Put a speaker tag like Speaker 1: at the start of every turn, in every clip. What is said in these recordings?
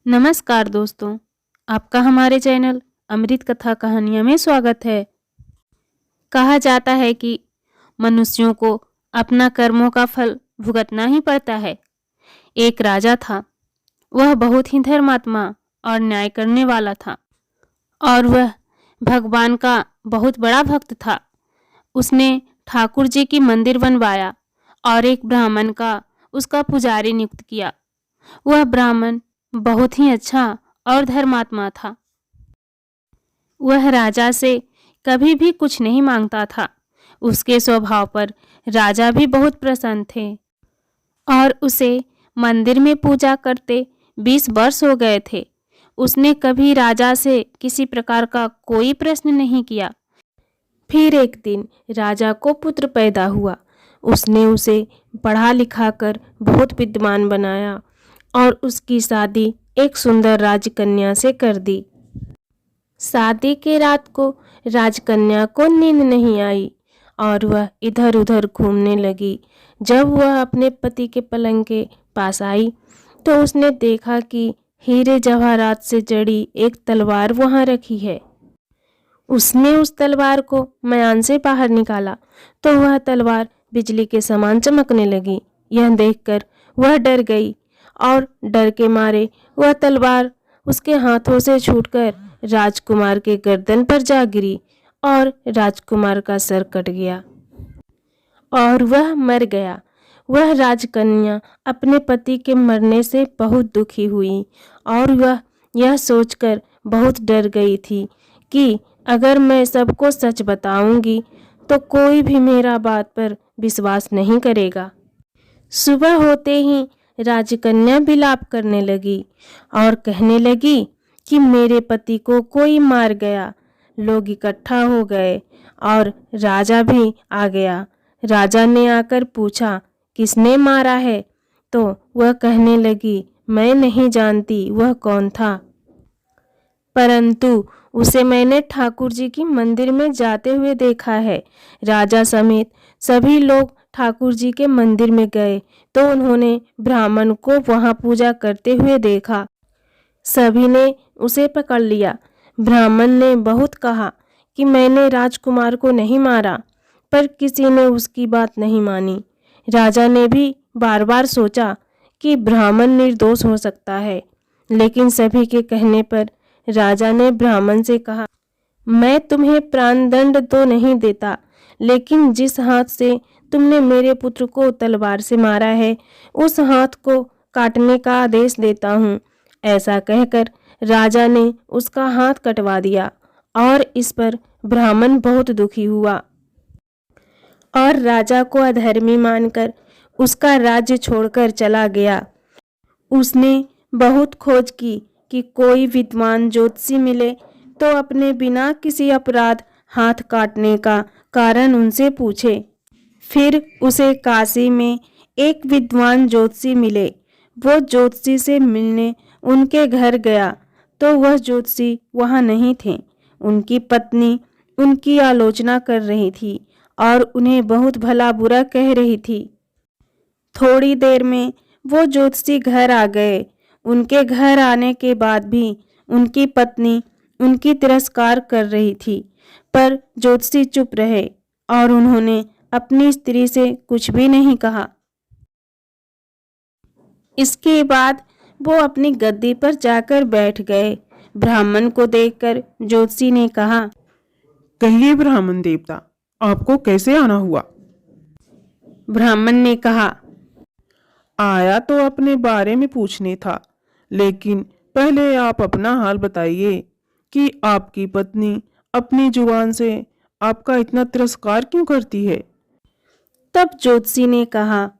Speaker 1: नमस्कार दोस्तों, आपका हमारे चैनल अमृत कथा कहानियाँ में स्वागत है। कहा जाता है कि मनुष्यों को अपना कर्मों का फल भुगतना ही पड़ता है। एक राजा था, वह बहुत ही धर्मात्मा और न्याय करने वाला था और वह भगवान का बहुत बड़ा भक्त था। उसने ठाकुर जी की मंदिर बनवाया और एक ब्राह्मण का उसका पुजारी नियुक्त किया। वह ब्राह्मण बहुत ही अच्छा और धर्मात्मा था। वह राजा से कभी भी कुछ नहीं मांगता था। उसके स्वभाव पर राजा भी बहुत प्रसन्न थे और उसे मंदिर में पूजा करते 20 वर्ष हो गए थे। उसने कभी राजा से किसी प्रकार का कोई प्रश्न नहीं किया। फिर एक दिन राजा को पुत्र पैदा हुआ। उसने उसे पढ़ा लिखा कर बहुत विद्वान बनाया और उसकी शादी एक सुंदर राजकन्या से कर दी। शादी के रात को राजकन्या को नींद नहीं आई और वह इधर उधर घूमने लगी। जब वह अपने पति के पलंग के पास आई तो उसने देखा कि हीरे जवाहरात से जड़ी एक तलवार वहां रखी है। उसने उस तलवार को मयान से बाहर निकाला तो वह तलवार बिजली के समान चमकने लगी। यह देखकर वह डर गई और डर के मारे वह तलवार उसके हाथों से छूटकर राजकुमार के गर्दन पर जा गिरी और राजकुमार का सर कट गया और वह मर गया। वह राजकन्या अपने पति के मरने से बहुत दुखी हुई और वह यह सोचकर बहुत डर गई थी कि अगर मैं सबको सच बताऊंगी तो कोई भी मेरा बात पर विश्वास नहीं करेगा। सुबह होते ही राजकन्या विलाप करने लगी और कहने लगी कि मेरे पति को कोई मार गया। लोग इकट्ठा हो गए और राजा भी आ गया। राजा ने आकर पूछा, किसने मारा है? तो वह कहने लगी, मैं नहीं जानती वह कौन था, परंतु उसे मैंने ठाकुर जी की मंदिर में जाते हुए देखा है। राजा समेत सभी लोग ठाकुर जी के मंदिर में गए तो उन्होंने ब्राह्मण को वहां पूजा करते हुए देखा। सभी ने उसे पकड़ लिया। ब्राह्मण ने बहुत कहा कि मैंने राजकुमार को नहीं मारा, पर किसी ने उसकी बात नहीं मानी। राजा ने भी बार बार सोचा कि ब्राह्मण निर्दोष हो सकता है, लेकिन सभी के कहने पर राजा ने ब्राह्मण से कहा, मैं तुम्हें प्राणदंड तो नहीं देता, लेकिन जिस हाथ से तुमने मेरे पुत्र को तलवार से मारा है उस हाथ को काटने का आदेश देता हूँ। ऐसा कहकर राजा ने उसका हाथ कटवा दिया और इस पर ब्राह्मण बहुत दुखी हुआ और राजा को अधर्मी मानकर उसका राज्य छोड़कर चला गया। उसने बहुत खोज की कि कोई विद्वान ज्योतिषी मिले तो अपने बिना किसी अपराध हाथ काटने का कारण उनसे पूछे। फिर उसे काशी में एक विद्वान ज्योतिषी मिले। वो ज्योतिषी से मिलने उनके घर गया तो वह ज्योतिषी वहां नहीं थे। उनकी पत्नी उनकी आलोचना कर रही थी और उन्हें बहुत भला बुरा कह रही थी। थोड़ी देर में वो ज्योतिषी घर आ गए। उनके घर आने के बाद भी उनकी पत्नी उनकी तिरस्कार कर रही थी, पर ज्योतिषी चुप रहे और उन्होंने अपनी स्त्री से कुछ भी नहीं कहा। इसके बाद वो अपनी गद्दी पर जाकर बैठ गए। ब्राह्मण को देखकर ज्योतिषी ने कहा,
Speaker 2: कहिए ब्राह्मण देवता, आपको कैसे आना हुआ?
Speaker 1: ब्राह्मण ने कहा,
Speaker 2: आया तो अपने बारे में पूछने था, लेकिन पहले आप अपना हाल बताइए कि आपकी पत्नी अपनी जुबान से आपका इतना तिरस्कार क्यों करती है?
Speaker 1: तब ज्योतिषी ने कहा,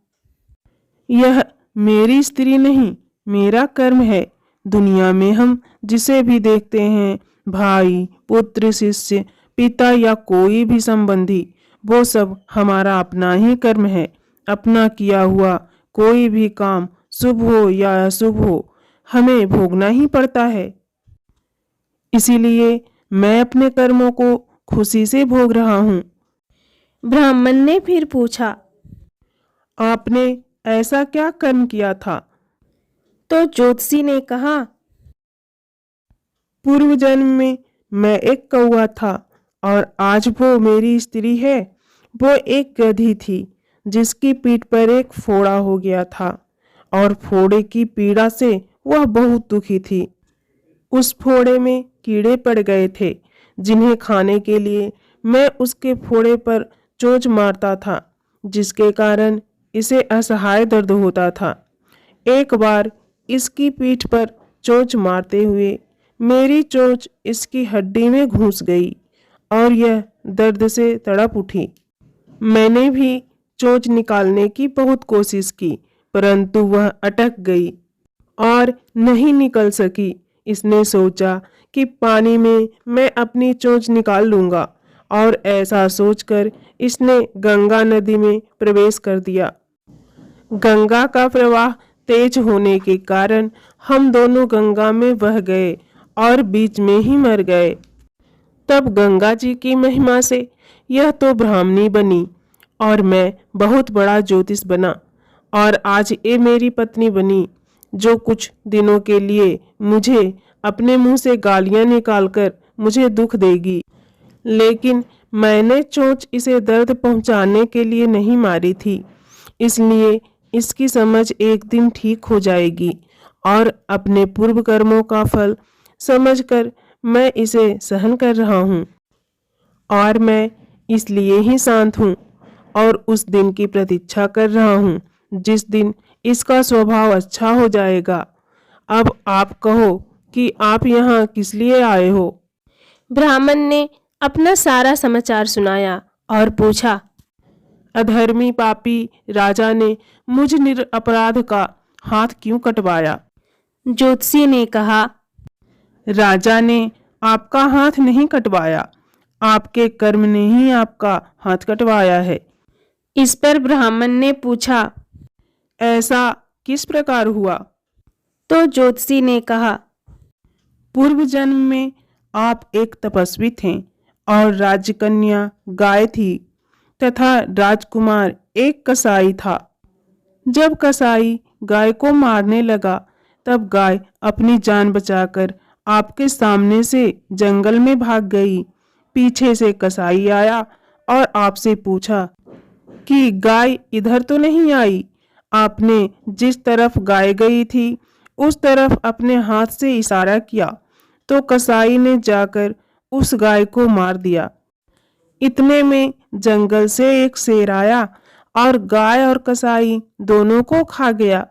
Speaker 2: यह मेरी स्त्री नहीं, मेरा कर्म है। दुनिया में हम जिसे भी देखते हैं, भाई, पुत्र, शिष्य, पिता या कोई भी संबंधी, वो सब हमारा अपना ही कर्म है। अपना किया हुआ कोई भी काम शुभ हो या अशुभ हो, हमें भोगना ही पड़ता है। इसीलिए मैं अपने कर्मों को खुशी से भोग रहा हूँ।
Speaker 1: ब्राह्मण ने फिर पूछा,
Speaker 2: आपने ऐसा क्या कर्म किया था?
Speaker 1: तो ज्योतिषी ने कहा,
Speaker 2: पूर्व जन्म में मैं एक कौवा था और आज वो मेरी स्त्री है। वो एक गधी थी जिसकी पीठ पर एक फोड़ा हो गया था और फोड़े की पीड़ा से वह बहुत दुखी थी। उस फोड़े में कीड़े पड़ गए थे जिन्हें खाने के लिए मैं उसके फोड़े पर चोंच मारता था, जिसके कारण इसे असहाय दर्द होता था। एक बार इसकी पीठ पर चोंच मारते हुए मेरी चोंच इसकी हड्डी में घुस गई और यह दर्द से तड़प उठी। मैंने भी चोंच निकालने की बहुत कोशिश की, परंतु वह अटक गई और नहीं निकल सकी। इसने सोचा कि पानी में मैं अपनी चोंच निकाल लूंगा और ऐसा सोचकर इसने गंगा नदी में प्रवेश कर दिया। गंगा का प्रवाह तेज होने के कारण हम दोनों गंगा में बह गए और बीच में ही मर गए। तब गंगा जी की महिमा से यह तो ब्राह्मणी बनी और मैं बहुत बड़ा ज्योतिष बना और आज ये मेरी पत्नी बनी, जो कुछ दिनों के लिए मुझे अपने मुंह से गालियां निकालकर मुझे दुख देगी। लेकिन मैंने चोंच इसे दर्द पहुंचाने के लिए नहीं मारी थी, इसलिए इसकी समझ एक दिन ठीक हो जाएगी और अपने पूर्व कर्मों का फल समझकर मैं इसे सहन कर रहा हूँ और मैं इसलिए ही शांत हूँ और उस दिन की प्रतीक्षा कर रहा हूँ जिस दिन इसका स्वभाव अच्छा हो जाएगा। अब आप कहो कि आप यहाँ किस लिए आए हो?
Speaker 1: ब्राह्मण ने अपना सारा समाचार सुनाया और पूछा,
Speaker 2: अधर्मी पापी राजा ने मुझ निरपराध का हाथ क्यों कटवाया?
Speaker 1: ज्योतिषी ने कहा,
Speaker 2: राजा ने आपका हाथ नहीं कटवाया, आपके कर्म ने ही आपका हाथ कटवाया है।
Speaker 1: इस पर ब्राह्मण ने पूछा,
Speaker 2: ऐसा किस प्रकार हुआ?
Speaker 1: तो ज्योतिषी ने कहा,
Speaker 2: पूर्व जन्म में आप एक तपस्वी थे और राजकन्या गाय थी तथा राजकुमार एक कसाई था। जब कसाई गाय को मारने लगा तब गाय अपनी जान बचाकर आपके सामने से जंगल में भाग गई। पीछे से कसाई आया और आपसे पूछा कि गाय इधर तो नहीं आई। आपने जिस तरफ गाय गई थी उस तरफ अपने हाथ से इशारा किया तो कसाई ने जाकर उस गाय को मार दिया। इतने में जंगल से एक शेर आया और गाय और कसाई दोनों को खा गया।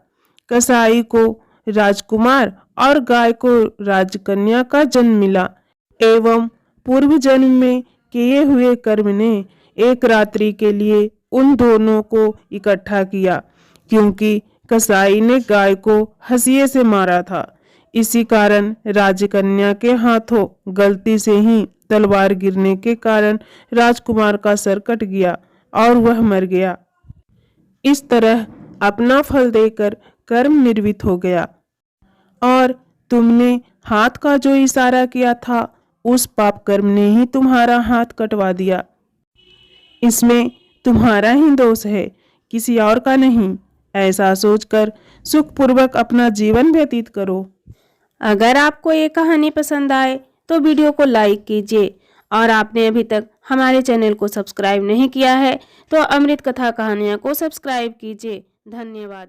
Speaker 2: कसाई को राजकुमार और गाय को राजकन्या का जन्म मिला एवं पूर्व जन्म में किए हुए कर्म ने एक रात्रि के लिए उन दोनों को इकट्ठा किया, क्योंकि कसाई ने गाय को हंसिए से मारा था। इसी कारण राजकन्या के हाथों गलती से ही तलवार गिरने के कारण राजकुमार का सर कट गया और वह मर गया। इस तरह अपना फल देकर कर्म निर्वित हो गया और तुमने हाथ का जो इशारा किया था उस पाप कर्म ने ही तुम्हारा हाथ कटवा दिया। इसमें तुम्हारा ही दोष है, किसी और का नहीं। ऐसा सोचकर सुखपूर्वक अपना जीवन व्यतीत करो।
Speaker 1: अगर आपको ये कहानी पसंद आए तो वीडियो को लाइक कीजिए और आपने अभी तक हमारे चैनल को सब्सक्राइब नहीं किया है तो अमृत कथा कहानियाँ को सब्सक्राइब कीजिए। धन्यवाद।